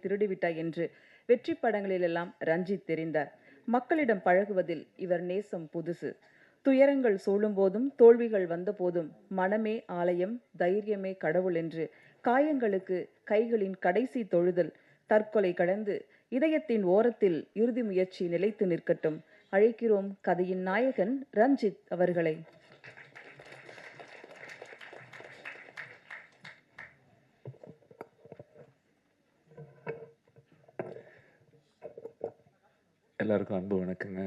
திருடிவிட்டாய் என்று வெற்றி படங்களிலெல்லாம் ரஞ்சித் தெரிந்தார். மக்களிடம் பழகுவதில் இவர் நேசம் புதுசு. துயரங்கள் சூழும்போதும் தோல்விகள் வந்தபோதும் மனமே ஆலயம், தைரியமே கடவுள் என்று காயங்களுக்கு கைகளின் கடைசி தொழுதல், தற்கொலை கடந்து இதயத்தின் ஓரத்தில் இறுதி முயற்சி நிலைத்து நிற்கட்டும். அழைக்கிறோம் கதையின் நாயகன் ரஞ்சித் அவர்களை. எல்லாருக்கும் அன்பு வணக்கங்க.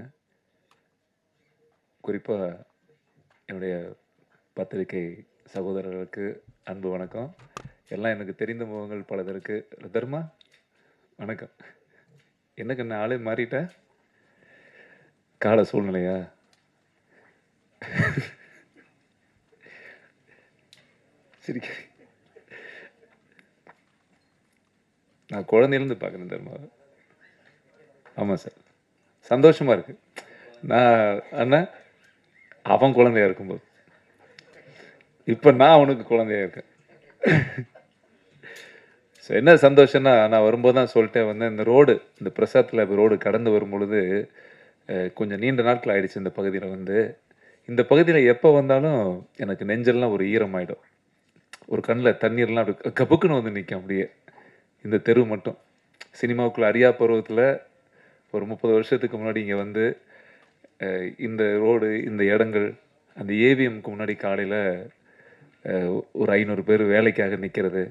குறிப்பாக என்னுடைய பத்திரிகை சகோதரர்களுக்கு அன்பு வணக்கம். எல்லாம் எனக்கு தெரிந்த முகங்கள் பலதற்கு. தர்மா வணக்கம். என்ன கண்ண ஆளே மாறிட்ட? கால சூழ்நிலையா? சரி, நான் குழந்தையிலேருந்து பார்க்குறேன் தர்மா. ஆமாம் சார், சந்தோஷமாக இருக்கு. நான் அண்ணா அவன் குழந்தையா இருக்கும்போது, இப்போ நான் அவனுக்கு குழந்தையா இருக்கேன். ஸோ என்ன சந்தோஷம்னா, நான் வரும்போது தான் சொல்லிட்டேன் வந்தேன். இந்த ரோடு, இந்த பிரசாத் லேப் ரோடு கடந்து வரும் பொழுது கொஞ்சம் நீண்ட நாட்கள் ஆயிடுச்சு இந்த பகுதியில் வந்து. இந்த பகுதியில் எப்போ வந்தாலும் எனக்கு நெஞ்செல்லாம் ஒரு ஈரமாயிடும். ஒரு கண்ணில் தண்ணீர்லாம் அப்படி கபுக்குன்னு வந்து நிற்கும் அப்படியே. இந்த தெரு மட்டும் சினிமாவுக்குள்ள அறியா பருவத்தில் ஒரு 30 வருஷத்துக்கு முன்னாடி இங்கே வந்து இந்த ரோடு, இந்த இடங்கள், அந்த ஏவிஎம்க்கு முன்னாடி காலையில் ஒரு 500 பேர் வேலைக்காக நிற்கிறது,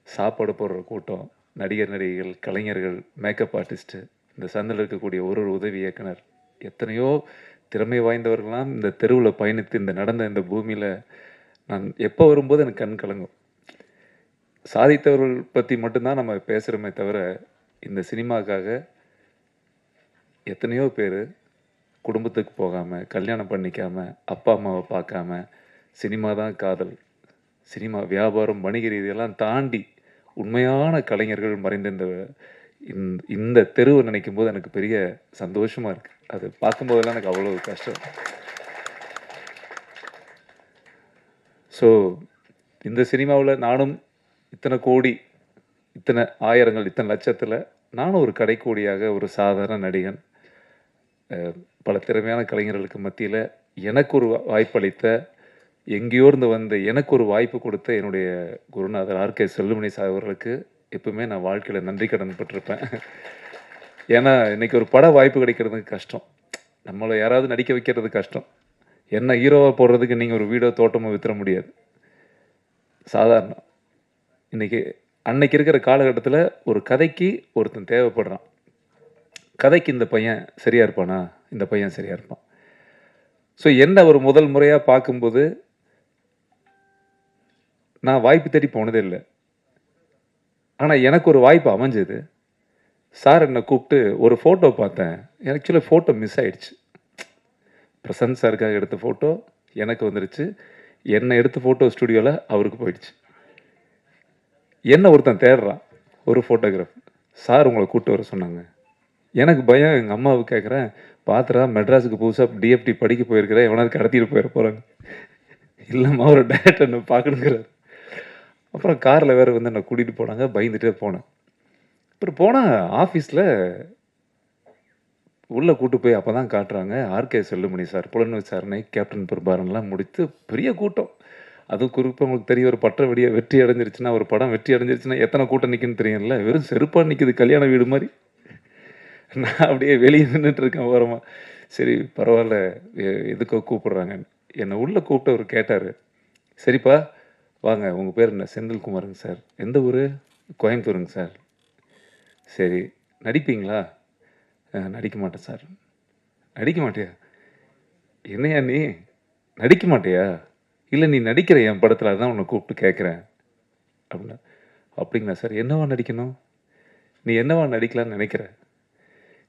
சாப்பாடு போடுற கூட்டம், நடிகர் நடிகைகள், கலைஞர்கள், மேக்கப் ஆர்டிஸ்ட்டு, இந்த சந்தில் இருக்கக்கூடிய ஒரு உதவி இயக்குனர், எத்தனையோ திறமை வாய்ந்தவர்கள்லாம் இந்த தெருவில் பயணித்து இந்த நடந்த இந்த பூமியில் நான் எப்போ வரும்போது எனக்கு கண் கலங்கும். சாதித்தவர்கள் பற்றி மட்டும்தான் நம்ம பேசுகிறோமே தவிர, இந்த சினிமாக்காக எத்தனையோ பேர் குடும்பத்துக்கு போகாமல், கல்யாணம் பண்ணிக்காமல், அப்பா அம்மாவை பார்க்காம, சினிமா தான் காதல், சினிமா வியாபாரம், வணிக ரீதியெல்லாம் தாண்டி உண்மையான கலைஞர்கள் மறைந்த இந்த தெருவை நினைக்கும் போது எனக்கு பெரிய சந்தோஷமாக இருக்குது. அது பார்க்கும்போதெல்லாம் எனக்கு அவ்வளோ கஷ்டம். ஸோ இந்த சினிமாவில் நானும் இத்தனை கோடி, இத்தனை ஆயிரங்கள், இத்தனை லட்சத்தில் நானும் ஒரு கடைக்கோடியாக, ஒரு சாதாரண நடிகன், பல திறமையான கலைஞர்களுக்கு மத்தியில் எனக்கு ஒரு வாய்ப்பளித்த, எங்கேயோ இருந்து வந்து எனக்கு ஒரு வாய்ப்பு கொடுத்த என்னுடைய குருநாதர் ஆர்கே செல்லுமணி சார் அவர்களுக்கு எப்பவுமே நான் வாழ்க்கையில் நன்றி கடன் பட்டிருப்பேன். ஏன்னா இன்னைக்கு ஒரு பட வாய்ப்பு கிடைக்கிறதுக்கு கஷ்டம், நம்மளை யாராவது நடிக்க வைக்கிறது கஷ்டம். என்ன ஹீரோவாக போடுறதுக்கு நீங்கள் ஒரு வீடோ தோட்டமோ வித்துற முடியாது, சாதாரணம். அன்னைக்கு இருக்கிற காலகட்டத்தில் ஒரு கதைக்கு ஒருத்தன் தேவைப்படுறான். கதைக்கு இந்த பையன் சரியாக இருப்பானா, இந்த பையன் சரியாக இருப்பான். ஸோ என்ன ஒரு முதல் முறையாக பார்க்கும்போது நான் வாய்ப்பு தேடி போனதே இல்லை. ஆனால் எனக்கு ஒரு வாய்ப்பு அமைஞ்சது. சார் என்னை கூப்பிட்டு ஒரு ஃபோட்டோ பார்த்தேன். ஆக்சுவலி ஃபோட்டோ மிஸ் ஆயிடுச்சு. பிரசன்ட் சாருக்காக எடுத்த ஃபோட்டோ எனக்கு வந்துருச்சு. என்னை எடுத்த ஃபோட்டோ ஸ்டுடியோவில் அவருக்கு போயிடுச்சு. என்ன ஒருத்தன் தேடுறான், ஒரு ஃபோட்டோகிராஃப். சார் உங்களை கூப்பிட்டு வர சொன்னாங்க. எனக்கு பயம். எங்கள் அம்மாவுக்கு கேட்குறேன், பார்த்துறா மெட்ராஸுக்கு புதுசாக டிஎஃப்டி படிக்க போயிருக்கிறேன், எவனாவது கடத்திட்டு போயிட போகிறாங்க. இல்லைம்மா, ஒரு டேரக்டர் என்ன பார்க்கணுங்கிறார். அப்புறம் காரில் வேறு வந்து என்னை கூட்டிகிட்டு போனாங்க. பயந்துகிட்டே போனேன். அப்புறம் போனால் ஆஃபீஸில் உள்ளே கூட்டு போய் அப்போ தான் காட்டுறாங்க, ஆர்கே செல்லுமணி சார் புலன் விசாரணை, கேப்டன் பிரபாரன்லாம் முடித்து பெரிய கூட்டம். அதுவும் குறிப்பாக உங்களுக்கு தெரியும், ஒரு பற்ற வெற்றி அடைஞ்சிருச்சுன்னா, ஒரு படம் வெற்றி அடைஞ்சிருச்சுன்னா எத்தனை கூட்டம் நிற்குன்னு தெரியும்ல. வெறும் செருப்பாக நிற்குது, கல்யாண வீடு மாதிரி. நான் அப்படியே வெளியே நின்றுட்டு இருக்கேன் ஓரமாக. சரி பரவாயில்ல, எதுக்கோ கூப்பிட்றாங்க. என்னை உள்ளே கூப்பிட்டு அவர் கேட்டார், சரிப்பா வாங்க, உங்கள் பேர் என்ன? செந்தில்குமாருங்க சார். எந்த ஊர்? கோயம்புத்தூருங்க சார். சரி நடிப்பீங்களா? நடிக்க மாட்டேன் சார். நடிக்க மாட்டியா? என்னையா நீ நடிக்க மாட்டியா? இல்லை நீ நடிக்கிற என் படத்தில், அதுதான் உன்னை கூப்பிட்டு கேட்குறேன் அப்படின்னா. அப்படிங்களா சார், என்னவா நடிக்கணும்? நீ என்னவா நடிக்கலான்னு நினைக்கிற?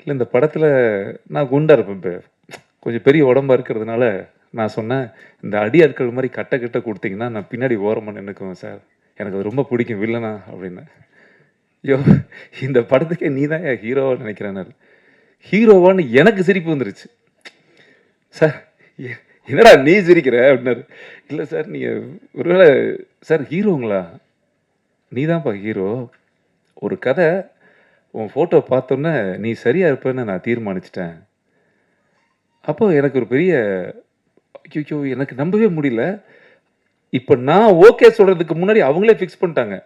இல்லை இந்த படத்தில் நான் குண்டாக இருப்பேன், இப்போ கொஞ்சம் பெரிய உடம்பாக இருக்கிறதுனால நான் சொன்னேன், இந்த அடியாட்கள் மாதிரி கட்ட கொடுத்தீங்கன்னா நான் பின்னாடி ஓரமாக நின்றுக்குவேன் சார், எனக்கு அது ரொம்ப பிடிக்கும் வில்லனா அப்படின்னு. ஐயோ, இந்த படத்துக்கே நீ தான் ஹீரோவாக நினைக்கிறேன். ஹீரோவான்னு எனக்கு சிரிப்பு வந்துருச்சு. சார் என்னடா நீ சிரிக்கிற அப்படின்னாரு. இல்லை சார், நீங்கள் ஒருவேளை சார் ஹீரோங்களா? நீ தான்ப்பா ஹீரோ. ஒரு கதை உன் ஃபோட்டோ பார்த்தோன்னே நீ சரியா இருப்பேன்னு நான் தீர்மானிச்சிட்டேன். அப்போ எனக்கு ஒரு பெரிய ஐயோ! எனக்கு நம்பவே முடியல. இப்ப நான் ஓகே சொல்றதுக்கு முன்னாடி அவங்களே ஃபிக்ஸ் பண்ணிட்டாங்க.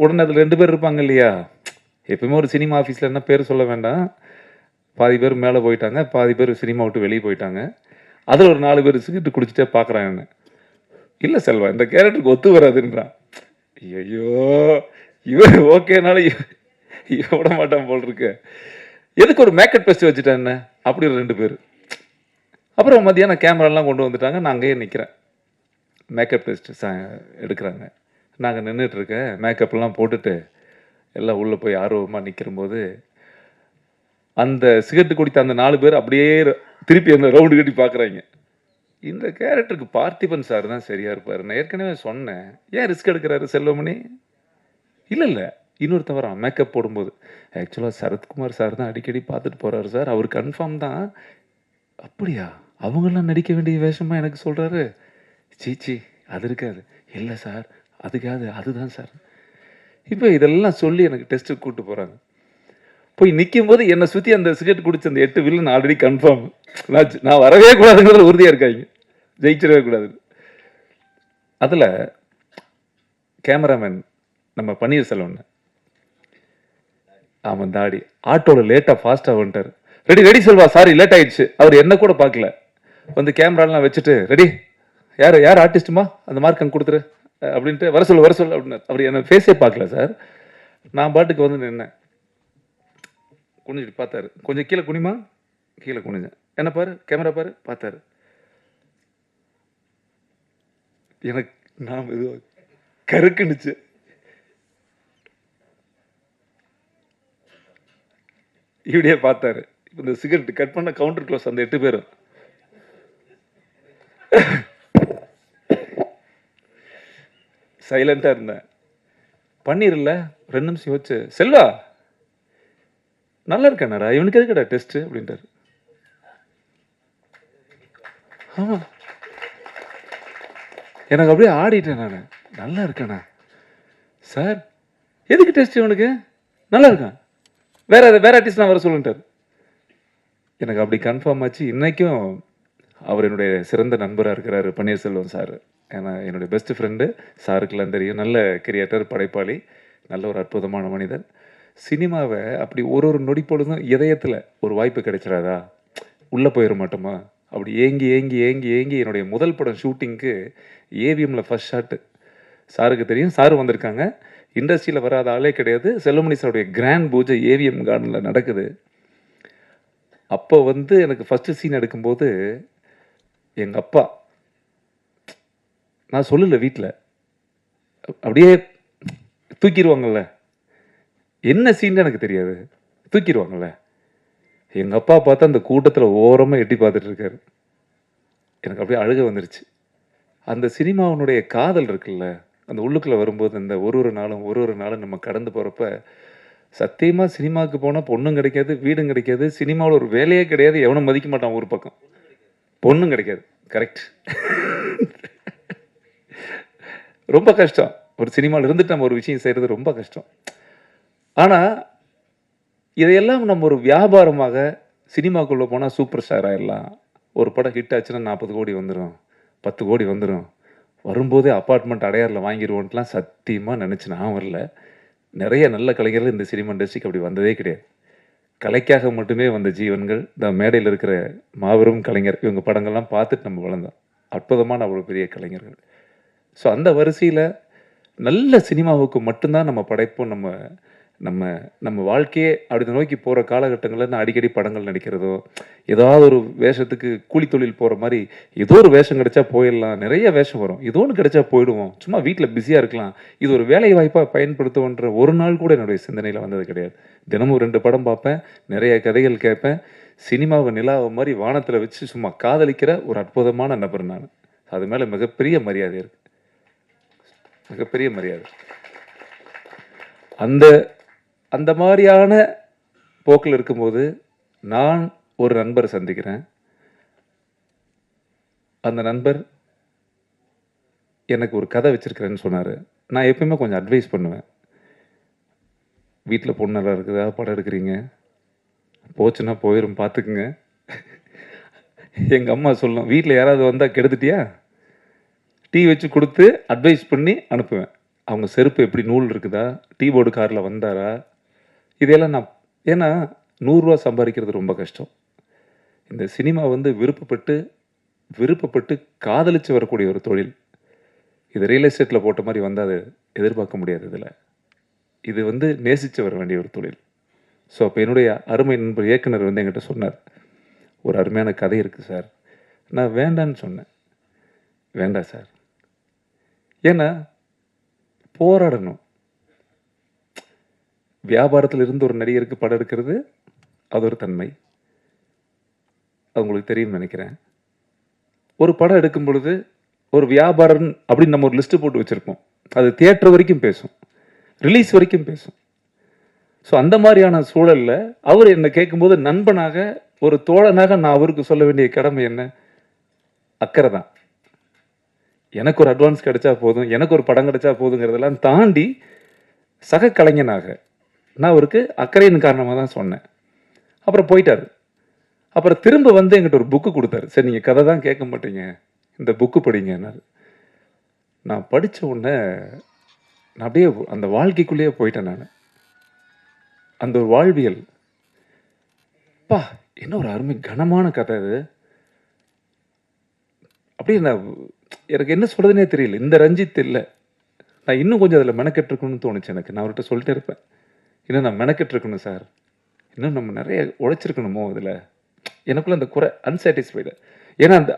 உடனே அதில 2 பேர் இருப்பாங்க இல்லையா? எப்பவுமே ஒரு சினிமா ஆஃபீஸ்லன்னா பேர் சொல்ல வேண்டாம். பாதி பேர் மேல போயிட்டாங்க. பாதி பேர் சினிமா விட்டு வெளிய போயிட்டாங்க. அதுல ஒரு 4 பேர் சிகரெட் குடிச்சிட்டே பார்க்குறான் என்ன. இல்ல செல்வா, இந்த கேரக்டருக்கு ஒத்து வராதுன்றான். ஐயய்யோ! இவன் ஓகேனாலும் இவன் விட மாட்டான் போல இருக்கு. எதுக்கு ஒரு மேக்கப் டெஸ்ட் வச்சுட்டேன் என்ன? அப்படி ஒரு 2 பேரு. அப்புறம் மத்தியானம் கேமராலாம் கொண்டு வந்துட்டாங்க. நான் அங்கேயே நிக்கிறேன். மேக்கப் டெஸ்ட் எடுக்குறாங்க. நாங்க நின்னுட்டு இருக்கேன். மேக்கப்லாம் போட்டுட்டு எல்லாம் உள்ள போய் ஆர்வமா நிக்கிறம்போது, அந்த சிகரெட் குடித்த அந்த 4 பேர் அப்படியே திருப்பி என்ன ரவுண்டு கட்டி பார்க்குறாய்ங்க. இந்த கேரக்டருக்கு பார்த்திபன் சார் தான் சரியா இருப்பாரு. நான் ஏற்கனவே சொன்னேன். ஏன் ரிஸ்க் எடுக்குறாரு செல்வமணி? இல்ல. இன்னொருத்தன் வரான் மேக்கப் போடும்போது. ஆக்சுவலா சரத்குமார் சார் தான் அடிக்கடி பார்த்துட்டு போறாரு சார். அவரு கன்ஃபார்ம் தான். அப்படியா? அவங்கலாம் நடிக்க வேண்டிய வேஷமா எனக்கு சொல்றாரு? சீ அது இருக்காது. இல்ல சார், அதுக்காது அதுதான் சார். இப்ப இதெல்லாம் சொல்லி எனக்கு டெஸ்ட்டுக்கு கூட்டு போறாங்க. போய் நிக்கும்போது என்ன சுத்தி அந்த சிகரெட் குடிச்ச அந்த 8 வில்லன் ஆல்ரெடி கன்ஃபார்ம். நான் வரவே கூடாதுங்கிறதுல உறுதியா இருக்காங்க. ஜெயிச்சிடவே கூடாது. அதுல கேமராமேன் நம்ம பன்னீர்செல்வன், அவன் தாடி ஆட்டோல லேட்டா ஃபாஸ்டா வந்துட்டாரு. ரெடி செல்வா, சாரி லேட் ஆயிடுச்சு. அவர் என்ன கூட பார்க்கல. வந்து கேமராலாம் வச்சுட்டு, ரெடி, யார் ஆர்டிஸ்ட்டுமா, அந்த மார்க் அங்கே கொடுத்துரு அப்படின்ட்டு வர சொல்லு அப்படின்னு. அவர் என்ன ஃபேஸே பார்க்கல சார். நான் பாட்டுக்கு வந்து நின்னேன். குனிஞ்சிட்டு பார்த்தாரு. கொஞ்சம் கீழே குனிமா, கீழே குனிஞ்சேன். என்ன பாரு, கேமரா பாரு, பார்த்தாரு. எனக்கு நான் மெதுவாக கருக்குனுச்சு. இப்படியே பார்த்தாரு. இந்த சிகரெட் கட் பண்ண கவுண்டர் க்ளோஸ் அந்த 8 பேரும் சைலண்டா இருந்தேன். பண்ணிரல 2 நிமிஷம் யோசிச்சு, செல்வா நல்லா இருக்கானடா, இவனுக்கு எதுக்கடா டெஸ்ட் அப்படின்ட்டாரு. ஆமா, எனக்கு அப்படியே ஆடிட்டேன் நான். நல்லா இருக்கானா சார், எதுக்கு டெஸ்ட் இவனுக்கு, நல்லா இருக்கான், வேற ஆர்டிஸ்ட் நான் வர சொல்லுன்ட்டார். எனக்கு அப்படி கன்ஃபார்ம் ஆச்சு. இன்னைக்கும் அவர் என்னுடைய சிறந்த நண்பராக இருக்கிறாரு பன்னீர்செல்வம் சார். ஏன்னா என்னுடைய பெஸ்ட் ஃப்ரெண்டு, சாருக்கெல்லாம் தெரியும். நல்ல கிரியேட்டர், படைப்பாளி, நல்ல ஒரு அற்புதமான மனிதர். சினிமாவை அப்படி ஒரு நொடி பொழுதும் இதயத்தில் ஒரு வாய்ப்பு கிடைச்சிடாதா, உள்ளே போயிட மாட்டோமா, அப்படி ஏங்கி என்னுடைய முதல் படம் ஷூட்டிங்க்கு ஏவிஎம்மில் ஃபர்ஸ்ட் ஷாட்டு. சாருக்கு தெரியும், சாரு வந்திருக்காங்க. இண்டஸ்ட்ரியில் வராத ஆளே கிடையாது. செல்வமணி சாருடைய கிராண்ட் பூஜை ஏவிஎம் கார்டனில் நடக்குது. அப்போ வந்து எனக்கு ஃபஸ்ட்டு சீன் எடுக்கும்போது எங்கள் அப்பா, நான் சொல்லல வீட்டில், அப்படியே தூக்கிடுவாங்கல்ல, என்ன சீன் எனக்கு தெரியாது, தூக்கிடுவாங்கல்ல. எங்கள் அப்பா பார்த்தா அந்த கூட்டத்தில் ஓரமாக எட்டி பார்த்துட்டு இருக்காரு. எனக்கு அப்படியே அழுக வந்துருச்சு. அந்த சினிமாவினுடைய காதல் இருக்குல்ல, அந்த உள்ளுக்குள்ளே வரும்போது அந்த ஒரு நாளும் நம்ம கடந்து போகிறப்ப, சத்தியமாக சினிமாவுக்கு போனால் பொண்ணும் கிடைக்காது, வீடும் கிடைக்காது, சினிமாவில் ஒரு வேலையே கிடையாது, எவனும் மதிக்க மாட்டான் ஊர் பக்கம், பொண்ணும் கிடைக்காது. கரெக்ட். ரொம்ப கஷ்டம். ஒரு சினிமாவில் இருந்துட்டு நம்ம ஒரு விஷயம் செய்கிறது ரொம்ப கஷ்டம். ஆனால் இதையெல்லாம் நம்ம ஒரு வியாபாரமாக சினிமாக்குள்ளே போனால் சூப்பர் ஸ்டார் ஆயிடலாம். ஒரு படம் ஹிட் ஆச்சுன்னா 40 கோடி வந்துடும், 10 கோடி வந்துடும், வரும்போதே அப்பார்ட்மெண்ட் அடையாறில் வாங்கிடுவோன்ட்டுலாம் சத்தியமாக நினச்சி நான் வரல. நிறைய நல்ல கலைஞர்கள் இந்த சினிமா இண்டஸ்ட்ரிக்கு அப்படி வந்ததே கிடையாது. கலைக்காக மட்டுமே வந்த ஜீவன்கள். இந்த மேடையில் இருக்கிற மாபெரும் கலைஞர், இவங்க படங்கள்லாம் பார்த்துட்டு நம்ம வளர்ந்தோம். அற்புதமான அவ்வளோ பெரிய கலைஞர்கள். ஸோ அந்த வரிசையில் நல்ல சினிமாவுக்கு மட்டும்தான் நம்ம படைப்போம். நம்ம வாழ்க்கையே அப்படி நோக்கி போகிற காலகட்டங்களில் நான் அடிக்கடி படங்கள் நடிக்கிறதோ, ஏதாவது ஒரு வேஷத்துக்கு கூலி தொழில் போகிற மாதிரி, ஏதோ ஒரு வேஷம் கிடைச்சா போயிடலாம், நிறைய வேஷம் வரும், ஏதோ ஒன்று கிடைச்சா போயிடுவோம், சும்மா வீட்டில் பிஸியாக இருக்கலாம், இது ஒரு வேலை வாய்ப்பாக பயன்படுத்துவோன்ற ஒரு நாள் கூட என்னுடைய சிந்தனையில் வந்தது கிடையாது. தினமும் 2 படம் பார்ப்பேன், நிறைய கதைகள் கேட்பேன். சினிமாவை நிலாவை மாதிரி வானத்தில் வச்சு சும்மா காதலிக்கிற ஒரு அற்புதமான நபர் நான். அது மேலே மிகப்பெரிய மரியாதை இருக்கு, மிகப்பெரிய மரியாதை. அந்த மாதிரியான போக்கில் இருக்கும்போது நான் ஒரு நண்பரை சந்திக்கிறேன். அந்த நண்பர் எனக்கு ஒரு கதை வச்சிருக்கிறேன்னு சொன்னார். நான் எப்பயுமே கொஞ்சம் அட்வைஸ் பண்ணுவேன். வீட்டில் பொண்ணு நல்லா இருக்குதா, படம் எடுக்கிறீங்க, போச்சுன்னா போயிடும் பார்த்துக்குங்க. எங்கள் அம்மா சொல்லும், வீட்டில் யாராவது வந்தால் கெடுத்துட்டியா, டீ வச்சு கொடுத்து அட்வைஸ் பண்ணி அனுப்புவேன். அவங்க செருப்பு எப்படி நூல் இருக்குதா, டீ போர்டு காரில் வந்தாரா, இதையெல்லாம் நான், ஏன்னா 100 ரூபா சம்பாதிக்கிறது ரொம்ப கஷ்டம். இந்த சினிமா வந்து விருப்பப்பட்டு காதலிச்சு வரக்கூடிய ஒரு தொழில். இது ரியல் எஸ்டேட்டில் போட்ட மாதிரி வந்தால் அது எதிர்பார்க்க முடியாது. இது வந்து நேசித்து வர வேண்டிய ஒரு தொழில். ஸோ அப்போ என்னுடைய அருமை நண்பர் இயக்குனர் வந்து என்கிட்ட சொன்னார், ஒரு அருமையான கதை இருக்குது சார். நான் வேண்டான்னு சொன்னேன். வேண்டாம் சார், ஏன்னா போராடணும். வியாபாரத்தில் இருந்து ஒரு நடிகருக்கு படம் எடுக்கிறது அது ஒரு தன்மை, அது உங்களுக்கு தெரியும்னு நினைக்கிறேன். ஒரு படம் எடுக்கும் பொழுது ஒரு வியாபாரம் அப்படின்னு நம்ம ஒரு லிஸ்ட்டு போட்டு வச்சுருப்போம். அது தியேட்டர் வரைக்கும் பேசும், ரிலீஸ் வரைக்கும் பேசும். ஸோ அந்த மாதிரியான சூழலில் அவர் என்னை கேட்கும்போது நண்பனாக, ஒரு தோழனாக நான் அவருக்கு சொல்ல வேண்டிய கடமை என்ன? அக்கறை தான். எனக்கு ஒரு அட்வான்ஸ் கிடைச்சா போதும், எனக்கு ஒரு படம் கிடைச்சா போதுங்கிறதெல்லாம் தாண்டி சக கலைஞனாக நான் அவருக்கு அக்கறையின் காரணமாக தான் சொன்னேன். அப்புறம் போயிட்டார். அப்புறம் திரும்ப வந்து எங்கிட்ட ஒரு புக்கு கொடுத்தாரு. சரி, நீங்கள் கதை தான் கேட்க மாட்டீங்க, இந்த புக்கு படிங்கன்னாரு. நான் படித்த உடனே நான் அப்படியே அந்த வாழ்க்கைக்குள்ளேயே போயிட்டேன். நான் அந்த ஒரு வாழ்வியல், பா என்ன ஒரு அருமை கனமான கதை அது. அப்படியே எனக்கு என்ன சொல்கிறதுனே தெரியல. இந்த ரஞ்சித் இல்லை, நான் இன்னும் கொஞ்சம் அதில் மெனக்கெட்டுருக்கணும்னு தோணுச்சு எனக்கு. நான் அவர்கிட்ட சொல்லிட்டே இருப்பேன், இன்னும் நான் மெனக்கெட்டுருக்கணும் சார், இன்னும் நம்ம நிறைய உழைச்சிருக்கணுமோ அதில். எனக்குள்ள அந்த குறை அன்சாட்டிஸ்ஃபைடு. ஏன்னா அந்த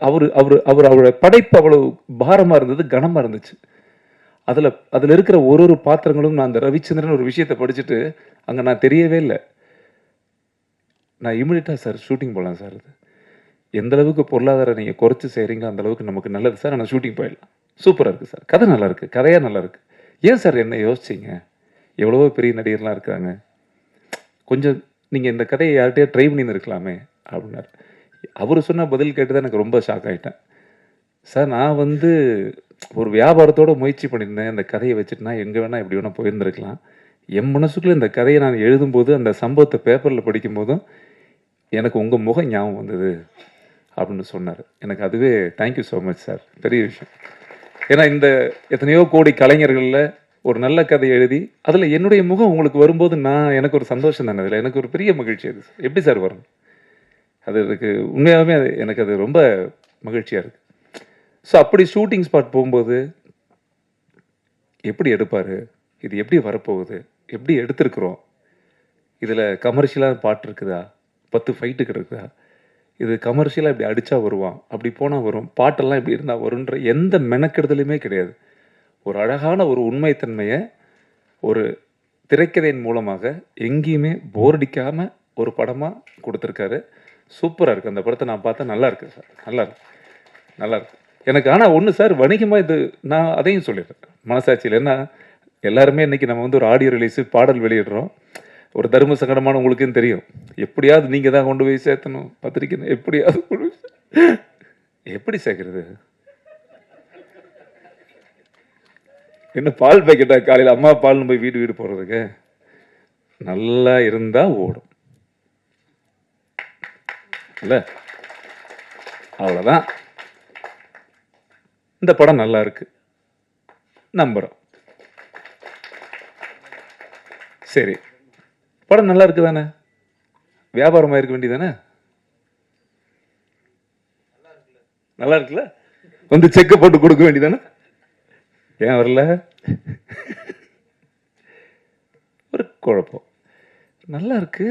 அவரோட படைப்பு அவ்வளோ பாரமாக இருந்தது, கனமாக இருந்துச்சு. அதில் இருக்கிற ஒரு பாத்திரங்களும், நான் அந்த ரவிச்சந்திரன் ஒரு விஷயத்தை படிச்சுட்டு அங்கே நான் தெரியவே இல்லை. நான் இமிடியட்டாக சார் ஷூட்டிங் போகலாம் சார், அது எந்த அளவுக்கு பொருளாதாரம் நீங்கள் குறைச்சி செய்கிறீங்க அந்த அளவுக்கு நமக்கு நல்லது சார், ஆனால் ஷூட்டிங் போயிடலாம், சூப்பராக இருக்குது சார், கதை நல்லா இருக்குது, கதையாக நல்லா இருக்குது, ஏன் சார் என்ன யோசிச்சிங்க, எவ்வளவோ பெரிய நடிகர்லாம் இருக்காங்க, கொஞ்சம் நீங்கள் இந்த கதையை யார்கிட்டயே ட்ரை பண்ணின்னு இருக்கலாமே அப்படின்னாரு. அவர் சொன்ன பதில் கேட்டு தான் எனக்கு ரொம்ப ஷாக் ஆகிட்டேன். சார் நான் வந்து ஒரு வியாபாரத்தோடு முயற்சி பண்ணியிருந்தேன், அந்த கதையை வச்சுட்டுனா எங்கே வேணால் எப்படி வேணால் போயிருந்துருக்கலாம். என் மனசுக்குள்ளே இந்த கதையை நான் எழுதும்போது, அந்த சம்பவத்தை பேப்பரில் படிக்கும்போதும் எனக்கு உங்கள் முகம் ஞாபகம் வந்தது அப்படின்னு சொன்னார். எனக்கு அதுவே தேங்க்யூ ஸோ மச் சார், பெரிய விஷயம். ஏன்னா இந்த எத்தனையோ கோடி கலைஞர்களில் ஒரு நல்ல கதை எழுதி அதில் என்னுடைய முகம் உங்களுக்கு வரும்போது எனக்கு ஒரு சந்தோஷம் தானே, அதில் எனக்கு ஒரு பெரிய மகிழ்ச்சி. அது எப்படி சார் வரும்? அது எனக்கு உண்மையாகவே எனக்கு அது ரொம்ப மகிழ்ச்சியாக இருக்குது. ஸோ அப்படி ஷூட்டிங் ஸ்பாட் போகும்போது எப்படி எடுப்பார், இது எப்படி வரப்போகுது, எப்படி எடுத்திருக்கிறோம், இதில் கமர்ஷியலாக பாட்டு இருக்குதா, 10 ஃபைட்டு இருக்குதா, இது கமர்ஷியலாக இப்படி அடித்தா வருவான், அப்படி போனால் வரும், பாட்டெல்லாம் இப்படி இருந்தால் வருன்ற எந்த மெனக்கெடுதலுமே கிடையாது. ஒரு அழகான ஒரு உண்மைத்தன்மையை ஒரு திரைக்கதையின் மூலமாக எங்கேயுமே போரடிக்காமல் ஒரு படமாக கொடுத்துருக்காரு. சூப்பராக இருக்குது. அந்த படத்தை நான் பார்த்தா நல்லா இருக்குது சார், நல்லா இருக்கு எனக்கு. ஆனால் ஒன்று சார், வணிகமாக இது நான் அதையும் சொல்லிடுறேன் மனசாட்சியில். ஏன்னா எல்லாருமே இன்றைக்கி நம்ம வந்து ஒரு ஆடியோ ரிலீஸு பாடல் வெளியிடுறோம், ஒரு தர்ம சங்கடமான உங்களுக்குன்னு தெரியும், எப்படியாவது நீங்கள் தான் கொண்டு போய் சேர்த்தணும் பத்திரிக்கை, எப்படியாவது எப்படி சேர்க்கறது? என்ன பால் பாக்கெட்டா காலையில் அம்மா பால்னு போய் வீடு போடுறதுக்கு? நல்லா இருந்தால் ஓடும் இல்லை, அவ்வளோதான். இந்த படம் நல்லா இருக்கு நம்புறோம். சரி, படம் நல்லா இருக்கு தானே, வியாபாரமாக இருக்க வேண்டியதானே? நல்லா இருக்குல்ல, வந்து செக்க போட்டு கொடுக்க வேண்டியதானே? ஏன் வரல? ஒரு குழப்பம். நல்லா இருக்கு,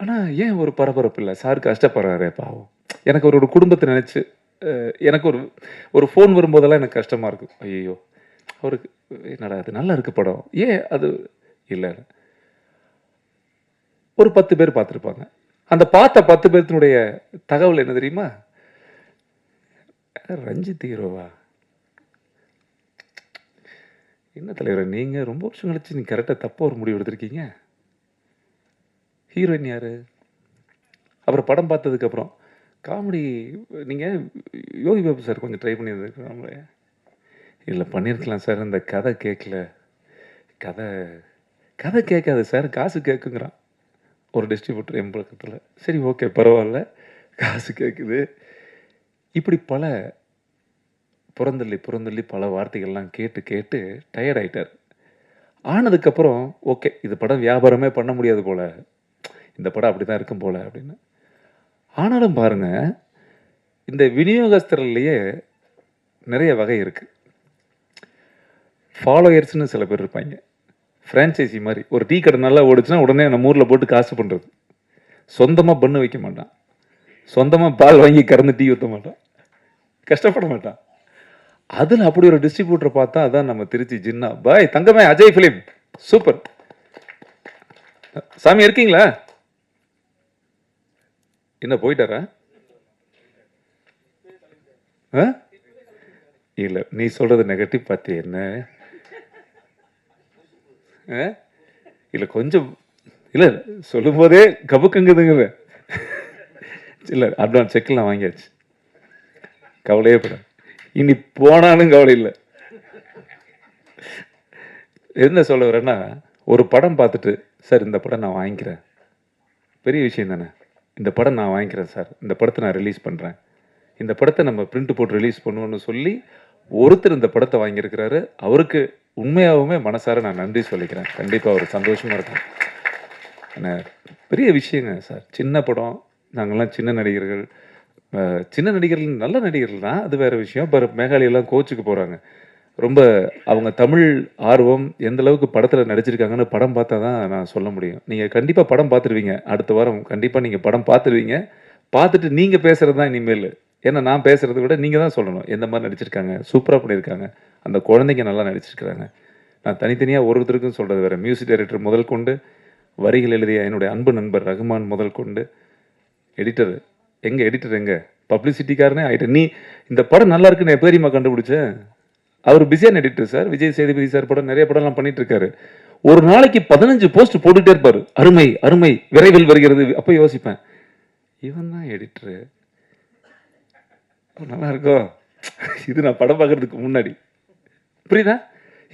ஆனால் ஏன் ஒரு பரபரப்பு இல்லை? சார் கஷ்டப்படுறாரு பாவம். எனக்கு ஒரு குடும்பத்தை நினச்சி எனக்கு ஒரு ஃபோன் வரும்போதெல்லாம் எனக்கு கஷ்டமாக இருக்கும். ஐயோ அவருக்கு என்னடா அது நல்லா இருக்கு படம், ஏன் அது இல்லை? ஒரு 10 பேர் பார்த்துருப்பாங்க. அந்த பார்த்த 10 பேர்த்தினுடைய தகவல் என்ன தெரியுமா? ரஞ்சித் ஹீரோவா? என்ன தலைவர் நீங்கள் ரொம்ப வருஷம் கழிச்சு நீங்கள் கரெக்டாக தப்பாக ஒரு முடிவு எடுத்திருக்கீங்க. ஹீரோயின் யார்? அப்புறம் படம் பார்த்ததுக்கப்புறம் காமெடி நீங்கள் யோகி பாபு சார் கொஞ்சம் ட்ரை பண்ணியிருந்துருக்கலாம். இல்லை பண்ணியிருக்கலாம் சார், இந்த கதை கேட்கல, கதை கதை கேட்காது சார், காசு கேட்குங்கிறான் ஒரு டிஸ்ட்ரிபியூட்டர் என் பக்கத்தில். சரி ஓகே பரவாயில்ல, காசு கேட்குது. இப்படி பல புறந்தள்ளி புறந்தள்ளி பல வார்த்தைகள்லாம் கேட்டு கேட்டு டயர்ட் ஆயிட்டார். ஆனதுக்கப்புறம் ஓகே இது படம் வியாபாரமே பண்ண முடியாது போல, இந்த படம் அப்படி தான் இருக்கும் போல அப்படின்னு. ஆனாலும் பாருங்க, இந்த விநியோகஸ்தர்லேயே நிறைய வகை இருக்குது. ஃபாலோயர்ஸ்னு சில பேர் இருப்பாங்க, ஃப்ரான்ச்சைசி மாதிரி. ஒரு டீ கடை நல்லா ஓடிச்சுன்னா உடனே நம்ம ஊரில் போட்டு காசு பண்ணுறது. சொந்தமாக பண்ணு வைக்க மாட்டான், சொந்தமாக பால் வாங்கி கறந்து டீ ஊற்ற மாட்டான், கஷ்டப்பட மாட்டான். அதில் அப்படி ஒரு டிஸ்ட்ரிபியூட்டரை பார்த்தா அதான் நம்ம திருச்சி ஜின்னா. பாய் தங்கமே, அஜய் ஃபிலிம் சூப்பர். சாமி இருக்கீங்களா? என்ன போயிட்டாரா? இல்லை, நீ சொல்றது நெகட்டிவ் பார்த்து என்ன? இல்லை கொஞ்சம் இல்லை சொல்லும் போதே கபுக்குங்குதுங்க. இல்லை அட்வான்ஸ் செக்லாம் வாங்கியாச்சு, கவலையே பட. இனி போனாலும் கவலை இல்லை. என்ன சொல்ல வரேன்னா, ஒரு படம் பார்த்துட்டு சார் இந்த படம் நான் வாங்கிக்கிறேன், பெரிய விஷயம் தானே. இந்த படம் நான் வாங்கிக்கிறேன் சார், இந்த படத்தை நான் ரிலீஸ் பண்ணுறேன், இந்த படத்தை நம்ம பிரிண்ட் போட்டு ரிலீஸ் பண்ணுவோன்னு சொல்லி ஒருத்தர் இந்த படத்தை வாங்கியிருக்கிறாரு. அவருக்கு உண்மையாகவுமே மனசார நான் நன்றி சொல்லிக்கிறேன். கண்டிப்பாக அவர் சந்தோஷமாக இருக்கும். என்ன பெரிய விஷயங்க சார். சின்ன படம், நாங்கள்லாம் சின்ன நடிகர்கள். சின்ன நடிகர்கள் நல்ல நடிகர்கள் தான், அது வேறு விஷயம். இப்போ மேகாலயெல்லாம் கோச்சுக்கு போகிறாங்க. ரொம்ப அவங்க தமிழ் ஆர்வம் எந்த அளவுக்கு படத்தில் நடிச்சிருக்காங்கன்னு படம் பார்த்தா தான் நான் சொல்ல முடியும். நீங்கள் கண்டிப்பாக படம் பார்த்துருவீங்க, அடுத்த வாரம் கண்டிப்பாக நீங்கள் படம் பார்த்துருவீங்க. பார்த்துட்டு நீங்கள் பேசுகிறது தான் இனிமேல். ஏன்னா நான் பேசுகிறத விட நீங்கள் தான் சொல்லணும் எந்த மாதிரி நடிச்சிருக்காங்க, சூப்பராக பண்ணியிருக்காங்க, அந்த குழந்தைங்க நல்லா நடிச்சிருக்கிறாங்க. நான் தனித்தனியாக ஒருத்தருக்கும் சொல்கிறது வேறு. மியூசிக் டைரக்டர் முதல் கொண்டு, வரிகள் எழுதிய என்னுடைய அன்பு நண்பர் ரகுமான் முதல் கொண்டு, எடிட்டர் எங்கே பப்ளிசிட்டிக்காரனே ஆகிட்டேன். நீ இந்த படம் நல்லா இருக்குன்னு எப்போதியமா கண்டுபிடிச்சேன்? அவர் பிஸியான editor sir. Vijay Sethupathi sir படம், நிறைய படம்லாம் பண்ணிட்டு இருக்காரு. ஒரு நாளைக்கு 15 போஸ்ட் போட்டுகிட்டே இருப்பார். அருமை அருமை, விரைவில் வருகிறது. அப்போ யோசிப்பேன், இவன் தான் எடிட்டரு, நல்லா இருக்கோ இது நான் படம் பார்க்கறதுக்கு முன்னாடி. புரியுதா?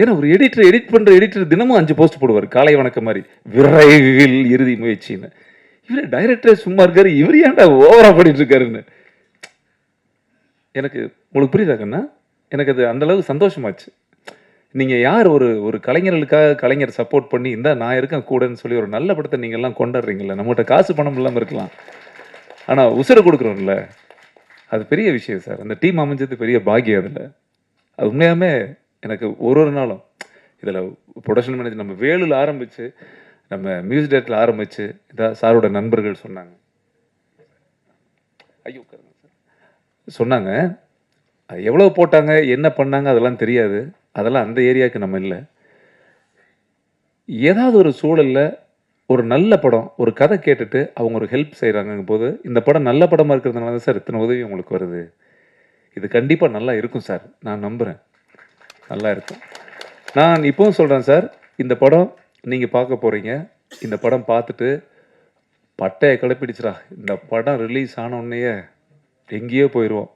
ஏன்னா ஒரு எடிட்டர் எடிட் பண்ணுற எடிட்டர் தினமும் 5 போஸ்ட் போடுவார், காலை வணக்கம் மாதிரி, விரைவில் இறுதி முயற்சின்னு. இவர் டைரக்டர் சும்மா இருக்காரு, இவர் ஏன்டா ஓவரா பண்ணிட்டு இருக்காருன்னு எனக்கு. உங்களுக்கு புரியுதாக்கண்ணா? எனக்கு அது அந்தளவுக்கு சந்தோஷமாச்சு. நீங்கள் யார் ஒரு ஒரு கலைஞர்களுக்காக கலைஞர் சப்போர்ட் பண்ணி இந்த நான் இருக்கேன் கூடன்னு சொல்லி ஒரு நல்ல படத்தை நீங்கள்லாம் கொண்டாடுறீங்களா? நம்மகிட்ட காசு பணம் இல்லாமல் இருக்கலாம், ஆனால் உசுரை கொடுக்குறோம்ல, அது பெரிய விஷயம் சார். அந்த டீம் அமைஞ்சது பெரிய பாக்கியம். அதில் அது உண்மையாகவே எனக்கு ஒரு நாளும் இதில் ப்ரொடக்ஷன் மேனேஜர் நம்ம வேலுல ஆரம்பித்து, நம்ம மியூசிக் டைரக்டரில் ஆரம்பித்து, இதான் சாரோட நண்பர்கள் சொன்னாங்க, ஐயோ சொன்னாங்க, அது எவ்வளோ போட்டாங்க என்ன பண்ணாங்க அதெல்லாம் தெரியாது, அதெல்லாம் அந்த ஏரியாவுக்கு நம்ம இல்லை. ஏதாவது ஒரு சூழலில் ஒரு நல்ல படம், ஒரு கதை கேட்டுட்டு அவங்க ஒரு ஹெல்ப் செய்கிறாங்க போது, இந்த படம் நல்ல படமாக இருக்கிறதுனால தான் சார் இத்தனை உதவி உங்களுக்கு வருது. இது கண்டிப்பாக நல்லா இருக்கும் சார், நான் நம்புகிறேன் நல்லா இருக்கும். நான் இப்போவும் சொல்கிறேன் சார், இந்த படம் நீங்கள் பார்க்க போகிறீங்க, இந்த படம் பார்த்துட்டு பட்டையை கிளப்பிடுச்சுடா, இந்த படம் ரிலீஸ் ஆனோடனேயே எங்கேயோ போயிடுவோம்.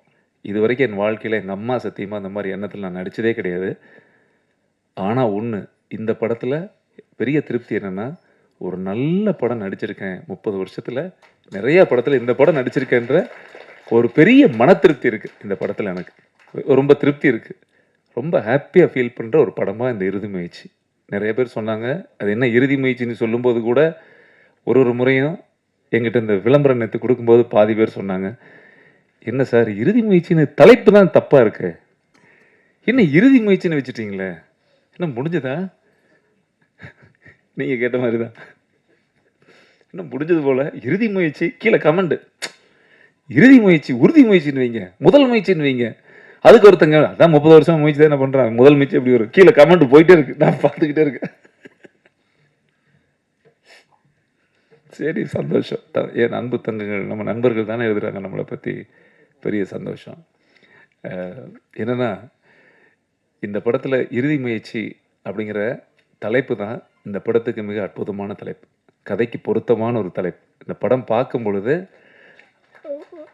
இது வரைக்கும் என் வாழ்க்கையில் எங்கள் அம்மா சத்தியமாக அந்த மாதிரி எண்ணத்தில் நான் நடித்ததே கிடையாது. ஆனால் ஒன்று, இந்த படத்தில் பெரிய திருப்தி என்னென்னா, ஒரு நல்ல படம் நடிச்சிருக்கேன் 30 வருஷத்தில், நிறையா படத்தில் இந்த படம் நடிச்சிருக்கேன்ற ஒரு பெரிய மன திருப்தி இருக்குது இந்த படத்தில். எனக்கு ரொம்ப திருப்தி இருக்குது, ரொம்ப ஹாப்பியாக ஃபீல் பண்ணுற ஒரு படமாக இந்த இறுதி முயற்சி. நிறைய பேர் சொன்னாங்க, அது என்ன இறுதி முயற்சின்னு சொல்லும்போது கூட ஒரு முறையும் எங்கிட்ட இந்த விளம்பரம் நேற்று கொடுக்கும்போது பாதி பேர் சொன்னாங்க, என்ன சார் இறுதி முயற்சின்னு தலைப்பு தான் தப்பாக இருக்கு, என்ன இறுதி முயற்சின்னு வச்சுட்டீங்களே, என்ன முடிஞ்சதா? நீங்கள் கேட்ட மாதிரி தான், என்ன முடிஞ்சது போல் இறுதி முயற்சி. கீழே கமெண்ட், இறுதி முயற்சி உறுதி முயற்சின்னு வைங்க, முதல் முயற்சின்னு வைங்க. அதுக்கு ஒருத்தங்க அதான் 30 வருஷம் முயற்சி தான் என்ன பண்ணுறாங்க, முதல் முயற்சி எப்படி வரும்? கீழே கமெண்ட் போயிட்டே இருக்கு, நான் பார்த்துக்கிட்டே இருக்கேன். சரி சந்தோஷம். என் அன்பு தங்கங்கள், நம்ம நண்பர்கள் தானே எழுதுறாங்க நம்மளை பற்றி, பெரிய சந்தோஷம். என்னென்னா, இந்த படத்தில் இறுதி முயற்சி அப்படிங்கிற தலைப்பு தான் இந்த படத்துக்கு மிக அற்புதமான தலைப்பு, கதைக்கு பொருத்தமான ஒரு தலைப்பு. இந்த படம் பார்க்கும் பொழுது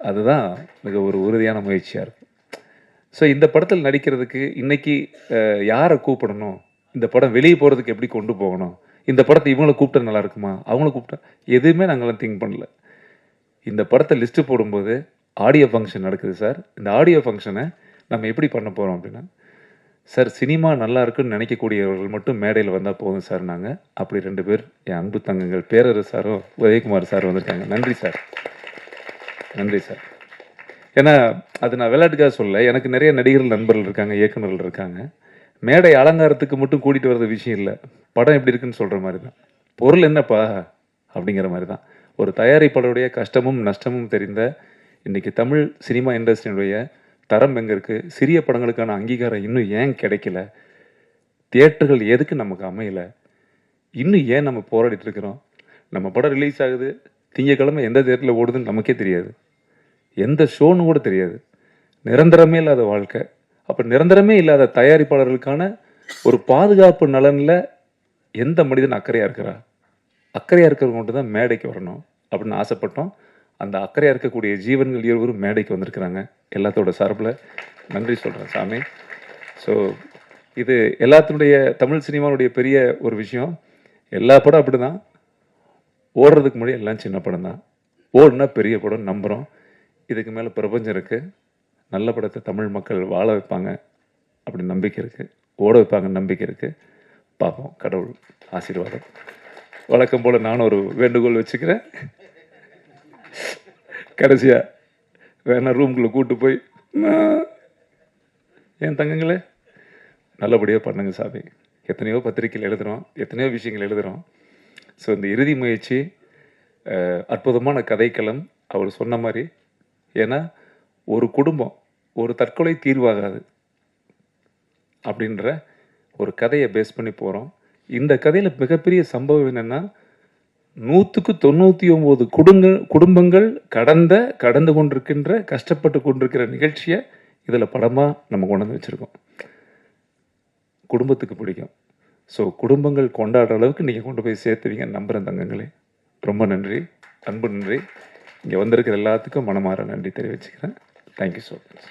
அதுதான் மிக ஒரு உறுதியான முயற்சியாக இருக்கும். ஸோ இந்த படத்தில் நடிக்கிறதுக்கு இன்றைக்கி யாரை கூப்பிடணும், இந்த படம் வெளியே போகிறதுக்கு எப்படி கொண்டு போகணும், இந்த படத்தை இவங்கள கூப்பிட்டா நல்லா இருக்குமா, அவங்கள கூப்பிட்டா எதுவுமே நாங்களாம் திங்க் பண்ணல. இந்த படத்தை லிஸ்ட்டு போடும்போது ஆடியோ ஃபங்க்ஷன் நடக்குது சார். இந்த ஆடியோ ஃபங்க்ஷனை நம்ம எப்படி பண்ண போகிறோம் அப்படின்னா, சார் சினிமா நல்லா இருக்குன்னு நினைக்கக்கூடியவர்கள் மட்டும் மேடையில் வந்தால் போதும் சார். நாங்கள் அப்படி 2 பேர் என் அன்பு தங்கங்கள் பேரரசு சாரும் உதயகுமார் சார் வந்திருக்காங்க. நன்றி சார், நன்றி சார். ஏன்னா அது நான் விளையாட்டுக்காக சொல்ல, எனக்கு நிறைய நடிகர்கள் நண்பர்கள் இருக்காங்க, இயக்குநர்கள் இருக்காங்க. மேடை அலங்காரத்துக்கு மட்டும் கூட்டிகிட்டு வர்றது விஷயம் இல்லை, படம் எப்படி இருக்குன்னு சொல்கிற மாதிரி தான். பொருள் என்னப்பா அப்படிங்கிற மாதிரி தான். ஒரு தயாரிப்பாளருடைய கஷ்டமும் நஷ்டமும் தெரிந்த இன்றைக்கி தமிழ் சினிமா இண்டஸ்ட்ரியினுடைய தரம் எங்கே இருக்குது, சிறிய படங்களுக்கான அங்கீகாரம் இன்னும் ஏன் கிடைக்கல, தியேட்டர்கள் எதுக்கு நமக்கு அமையலை, இன்னும் ஏன் நம்ம போராடிட்டு இருக்கிறோம். நம்ம படம் ரிலீஸ் ஆகுது, திங்கக்கிழமை எந்த தியேட்டரில் ஓடுதுன்னு நமக்கே தெரியாது, எந்த ஷோன்னு கூட தெரியாது. நிரந்தரமே இல்லாத வாழ்க்கை. அப்போ நிரந்தரமே இல்லாத தயாரிப்பாளர்களுக்கான ஒரு பாதுகாப்பு நலனில் எந்த மனிதன் அக்கறையாக இருக்கிறா? அக்கறையாக இருக்கிறவங்க மட்டும் தான் மேடைக்கு வரணும் அப்படின்னு ஆசைப்பட்டோம். அந்த அக்கறையாக இருக்கக்கூடிய ஜீவன்கள் இருவரும் மேடைக்கு வந்திருக்கிறாங்க. எல்லாத்தோட சார்பில் நன்றி சொல்கிறேன் சாமி. ஸோ இது எல்லாத்தினுடைய தமிழ் சினிமாவுடைய பெரிய ஒரு விஷயம். எல்லா படம் அப்படி தான், ஓடுறதுக்கு முன்னாடி எல்லாம் சின்ன படம் தான், ஓடுனா பெரிய படம் நம்புகிறோம். இதுக்கு மேலே பிரபஞ்சம் இருக்குது. நல்ல படத்தை தமிழ் மக்கள் வாழ வைப்பாங்க அப்படி நம்பிக்கை இருக்குது, ஓட வைப்பாங்க நம்பிக்கை இருக்குது. பார்ப்போம், கடவுள் ஆசீர்வாதம். வழக்கம் போல் நானும் ஒரு வேண்டுகோள் வச்சுக்கிறேன். கடைசியாக வேணா ரூம்குள்ளே கூட்டு போய் என் தங்கங்களே நல்லபடியாக பண்ணுங்க சாமி. எத்தனையோ பத்திரிக்கைகள் எழுதுகிறோம், எத்தனையோ விஷயங்கள் எழுதுகிறோம். ஸோ இந்த இறுதி முயற்சி அற்புதமான கதைக்களம் அவர் சொன்ன மாதிரி. ஏன்னா ஒரு குடும்பம் ஒரு தற்கொலை தீர்வாகாது அப்படின்ற ஒரு கதையை பேஸ் பண்ணி போகிறோம். இந்த கதையில் மிகப்பெரிய சம்பவம் என்னென்னா, 199 குடும்பங்கள் கடந்து கொண்டிருக்கின்ற கஷ்டப்பட்டு கொண்டிருக்கிற நிகழ்ச்சியை இதில் படமாக நம்ம கொண்டு வந்து வச்சுருக்கோம். குடும்பத்துக்கு பிடிக்கும். ஸோ குடும்பங்கள் கொண்டாடுற அளவுக்கு நீங்கள் கொண்டு போய் சேர்த்துவீங்க நம்புகிறேன் தங்கங்களே. ரொம்ப நன்றி, அன்பு நன்றி. இங்கே வந்திருக்கிற எல்லாத்துக்கும் மனமாற நன்றி தெரிவிச்சுக்கிறேன். Thank you so much.